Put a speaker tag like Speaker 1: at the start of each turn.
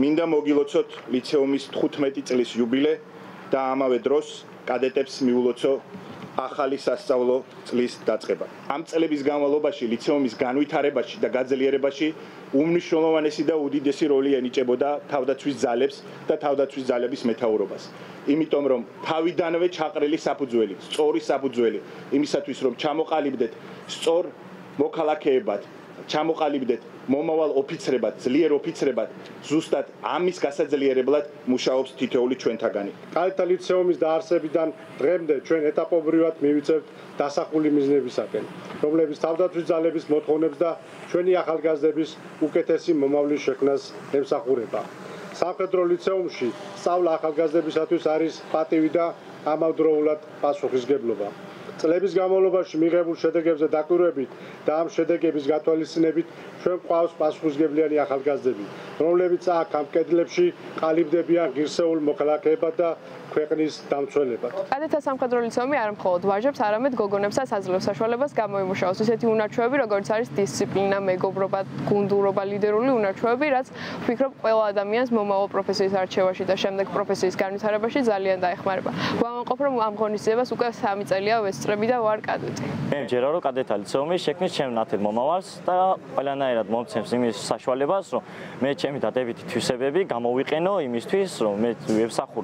Speaker 1: მინდა მოგილოცოთ ლიცეუმის 15 წლის იუბილე და ამავე დროს კადეტებს მიულოცო ახალი სასწავლო წლის დაწყება. ამ წლების განმავლობაში ლიცეუმის განვითარებაში და გაძლიერებაში უმნიშვნელოვანესი და უდიდესი როლი ენიჭებოდა თავდაცვის ძალებს და თავდაცვის ძალების მეთაურობას. იმიტომ რომ თავიდანვე ჩაყრილი საფუძველი, სწორი საფუძველი იმისათვის რომ ჩამოყალიბდეთ სწორ მოქალაქეებად, ჩამოყალიბდეთ მომავალ ოფიცრებად, ძლიერ ოფიცრებად, ზუსტად ამის გასაძლიერებლად მუშაობს თითოეული ჩვენთაგანი.
Speaker 2: კადეტთა ლიცეუმის დაარსებიდან დღემდე ჩვენ ეტაპობრივად მივიწევთ დასახული მიზნებისაკენ, რომლებიც თავდაცვის ძალების მოთხოვნებს და ჩვენი ახალგაზრდების უკეთესი მომავლის შექმნას ემსახურება. სამხედრო ლიცეუმში სწავლა ახალგაზრდებისათვის არის პატივი და ამავდროულად პასუხისგებლობა. წლების განმავლობაში მიღებულ შედეგებზე დაკვირვებით და ამ შედეგების გათვალისწინებით ჩვენ გვყავს პასუხისგებლიანი ახალგაზრდები, რომლებიც აქ ამ კედლებში ყალიბდებიან ღირსეულ მოქალაქეებად და ქვეყნის დამცველებად.
Speaker 3: კადეტთა სამხედრო ლიცეუმი არ მხოლოდ ვაჟებს, არამედ გოგონებსაც აძლევს საშუალებას გამოიმუშაოს ისეთი უნარჩვევები, როგორც არის დისციპლინა, მეგობრობა, გუნდურობა, ლიდერული უნარჩვევები, რაც ვფიქრობ, ყველა ადამიანს მომავალ პროფესიის არჩევაში და შემდეგ პროფესიის განვითარებაში ძალიან დაეხმარება. ვამაყობ, რომ ამ ღონისძიებას უკვე 3 წელია ვესწრები და ვარ კადეტი.
Speaker 4: მე მჯერა რომ კადეტთა ლიცეუმი შექმნის ჩემ ნათელ მომავალს და ყველანაირად მომცემს იმის საშუალებას, რომ მე ჩემი დადებითი თვისებები გამოვიყენო იმისთვის, რომ მე ვებსახურო